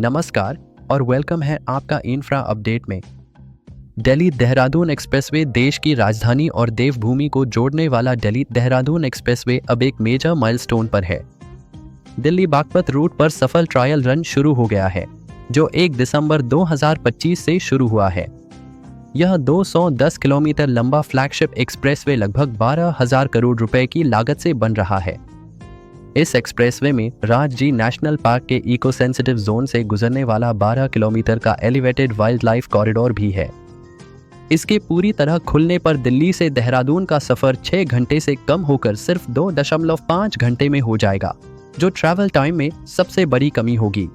नमस्कार और वेलकम है आपका इंफ्रा अपडेट में। दिल्ली देहरादून एक्सप्रेसवे देश की राजधानी और देवभूमि को जोड़ने वाला दिल्ली देहरादून एक्सप्रेसवे अब एक मेजर माइलस्टोन पर है। दिल्ली बागपत रूट पर सफल ट्रायल रन शुरू हो गया है, जो 1 दिसंबर 2025 से शुरू हुआ है। यह 210 किलोमीटर लंबा फ्लैगशिप एक्सप्रेसवे लगभग 12,000 करोड़ रुपए की लागत से बन रहा है। इस एक्सप्रेसवे में राजजी नेशनल पार्क के इको सेंसिटिव जोन से गुजरने वाला 12 किलोमीटर का एलिवेटेड वाइल्ड लाइफ कॉरिडोर भी है। इसके पूरी तरह खुलने पर दिल्ली से देहरादून का सफर 6 घंटे से कम होकर सिर्फ 2.5 घंटे में हो जाएगा, जो ट्रैवल टाइम में सबसे बड़ी कमी होगी।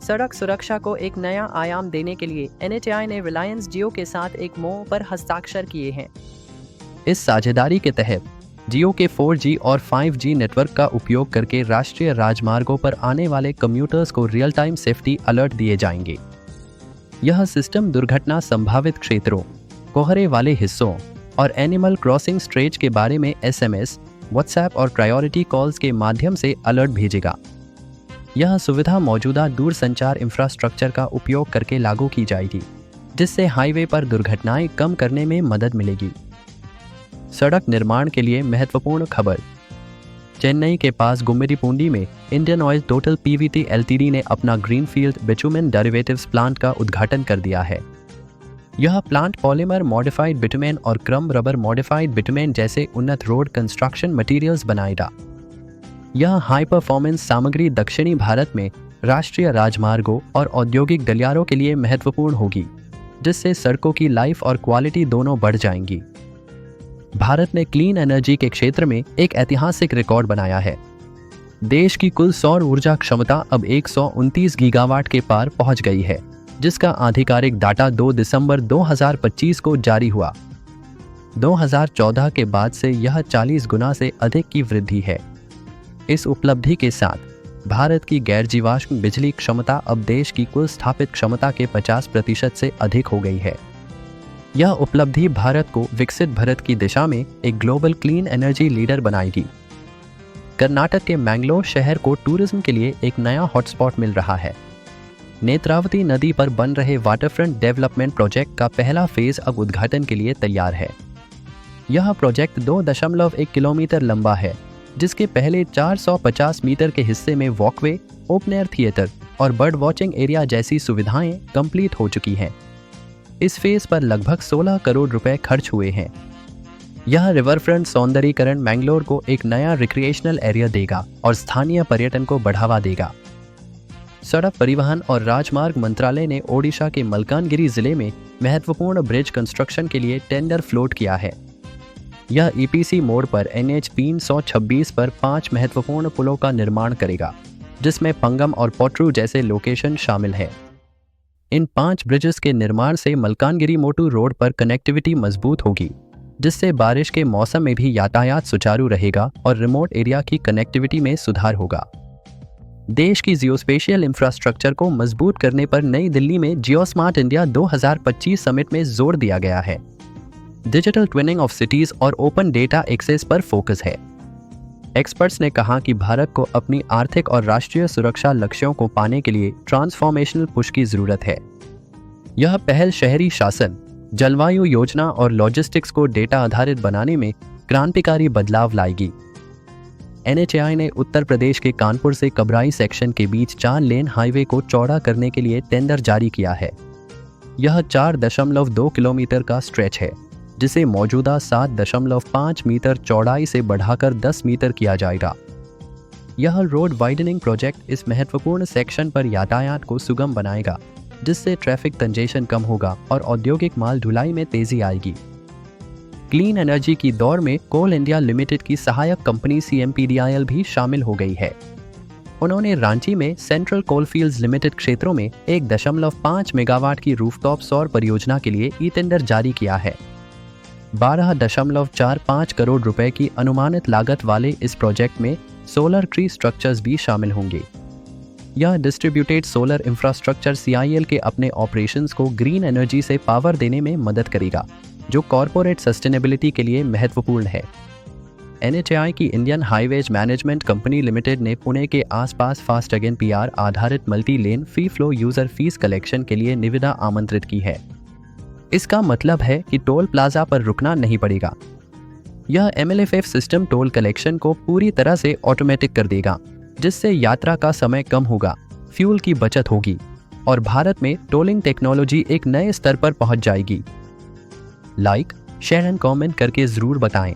सड़क सुरक्षा को एक नया आयाम देने के लिए NHAI ने रिलायंस जियो के साथ एक MoU पर हस्ताक्षर किए हैं। इस साझेदारी के तहत जियो के 4G और 5G नेटवर्क का उपयोग करके राष्ट्रीय राजमार्गों पर आने वाले कम्यूटर्स को रियल टाइम सेफ्टी अलर्ट दिए जाएंगे। यह सिस्टम दुर्घटना संभावित क्षेत्रों, कोहरे वाले हिस्सों और एनिमल क्रॉसिंग स्ट्रेच के बारे में SMS, WhatsApp और प्रायोरिटी कॉल्स के माध्यम से अलर्ट भेजेगा। यह सुविधा मौजूदा दूरसंचार इंफ्रास्ट्रक्चर का उपयोग करके लागू की जाएगी, जिससे हाईवे पर दुर्घटनाएं कम करने में मदद मिलेगी। सड़क निर्माण के लिए महत्वपूर्ण खबर। चेन्नई के पास गुम्मिरीपूंडी में Indian oil total PVT Ltd ने अपना ग्रीनफील्ड बिटुमेन डेरिवेटिव्स प्लांट का उद्घाटन कर दिया है। यह प्लांट पॉलीमर मॉडिफाइड बिटुमेन और क्रम रबर मॉडिफाइड बिटुमेन जैसे उन्नत रोड कंस्ट्रक्शन मटेरियल्स बनाएगा। यह हाई परफॉर्मेंस सामग्री दक्षिणी भारत में राष्ट्रीय राजमार्गों और औद्योगिक गलियारों के लिए महत्वपूर्ण होगी, जिससे सड़कों की लाइफ और क्वालिटी दोनों बढ़ जाएंगी। भारत ने क्लीन एनर्जी के क्षेत्र में एक ऐतिहासिक रिकॉर्ड बनाया है। देश की कुल सौर ऊर्जा क्षमता अब 129 गीगावाट के पार पहुंच गई है, जिसका आधिकारिक डाटा 2 दिसंबर 2025 को जारी हुआ। 2014 के बाद से यह 40 गुना से अधिक की वृद्धि है। इस उपलब्धि के साथ भारत की गैर जीवाश्म बिजली क्षमता अब देश की कुल स्थापित क्षमता के 50% से अधिक हो गई है। यह उपलब्धि भारत को विकसित भारत की दिशा में एक ग्लोबल क्लीन एनर्जी लीडर बनाएगी। कर्नाटक के मैंगलोर शहर को टूरिज्म के लिए एक नया हॉटस्पॉट मिल रहा है। नेत्रावती नदी पर बन रहे वाटरफ्रंट डेवलपमेंट प्रोजेक्ट का पहला फेज अब उद्घाटन के लिए तैयार है। यह प्रोजेक्ट 2.1 किलोमीटर लंबा है, जिसके पहले 450 मीटर के हिस्से में वॉकवे, ओपन एयर थिएटर और बर्ड वॉचिंग एरिया जैसी सुविधाएं कंप्लीट हो चुकी हैं। इस फेज पर लगभग 16 करोड़ रुपए खर्च हुए हैं। यह रिवरफ्रंट सौंदर्यीकरण मैंगलोर को एक नया रिक्रिएशनल एरिया देगा और स्थानीय पर्यटन को बढ़ावा देगा। सड़क परिवहन और राजमार्ग मंत्रालय ने ओडिशा के मलकानगिरी जिले में महत्वपूर्ण ब्रिज कंस्ट्रक्शन के लिए टेंडर फ्लोट किया है। यह EPC मोड पर NH 326 पर 5 महत्वपूर्ण पुलों का निर्माण करेगा, जिसमें पंगम और पोट्रू जैसे लोकेशन शामिल है। इन 5 ब्रिजेस के निर्माण से मलकानगिरी मोटू रोड पर कनेक्टिविटी मजबूत होगी, जिससे बारिश के मौसम में भी यातायात सुचारू रहेगा और रिमोट एरिया की कनेक्टिविटी में सुधार होगा। देश की जियोस्पेशियल इंफ्रास्ट्रक्चर को मजबूत करने पर नई दिल्ली में जियो स्मार्ट इंडिया 2025 समिट में जोर दिया गया है। डिजिटल ट्विनिंग ऑफ सिटीज और ओपन डेटा एक्सेस पर फोकस है। एक्सपर्ट्स ने कहा कि भारत को अपनी आर्थिक और राष्ट्रीय सुरक्षा लक्ष्यों को पाने के लिए ट्रांसफॉर्मेशनल पुश की जरूरत है। यह पहल शहरी शासन, जलवायु योजना और लॉजिस्टिक्स को डेटा आधारित बनाने में क्रांतिकारी बदलाव लाएगी। NHAI ने उत्तर प्रदेश के कानपुर से कबराई सेक्शन के बीच 4 लेन हाईवे को चौड़ा करने के लिए टेंडर जारी किया है। यह 4.2 किलोमीटर का स्ट्रेच है, जिसे मौजूदा 7.5 मीटर चौड़ाई से बढ़ाकर 10 मीटर किया जाएगा। यह रोड वाइडनिंग प्रोजेक्ट इस महत्वपूर्ण सेक्शन पर यातायात को सुगम बनाएगा, जिससे ट्रैफिक कंजेशन कम होगा और औद्योगिक माल ढुलाई में तेजी आएगी। क्लीन एनर्जी की दौड़ में कोल इंडिया लिमिटेड की सहायक कंपनी CMPDIL भी शामिल हो गई है। उन्होंने रांची में सेंट्रल कोलफील्ड्स लिमिटेड क्षेत्रों में 1.5 मेगावाट की रूफटॉप सौर परियोजना के लिए ई-टेंडर जारी किया है। 12.45 करोड़ रुपए की अनुमानित लागत वाले इस प्रोजेक्ट में सोलर ट्री स्ट्रक्चर्स भी शामिल होंगे। यह डिस्ट्रीब्यूटेड सोलर इंफ्रास्ट्रक्चर CIL के अपने ऑपरेशंस को ग्रीन एनर्जी से पावर देने में मदद करेगा, जो कॉरपोरेट सस्टेनेबिलिटी के लिए महत्वपूर्ण है। NHAI की Indian highways management company limited ने पुणे के आसपास फास्टैग PR आधारित multi lane free flow user fees collection के लिए निविदा आमंत्रित की है। इसका मतलब है कि टोल प्लाजा पर रुकना नहीं पड़ेगा। यह MLFF सिस्टम टोल कलेक्शन को पूरी तरह से ऑटोमेटिक कर देगा, जिससे यात्रा का समय कम होगा, फ्यूल की बचत होगी और भारत में टोलिंग टेक्नोलॉजी एक नए स्तर पर पहुंच जाएगी। लाइक, शेयर एंड कमेंट करके ज़रूर बताएं।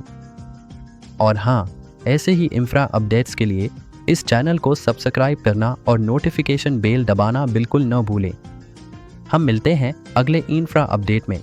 और हाँ, ऐसे ही इंफ्रा अपडेट्स के लिए इस चैनल को सब्सक्राइब करना और नोटिफिकेशन बेल दबाना बिल्कुल न भूलें। हम मिलते हैं अगले इंफ्रा अपडेट में।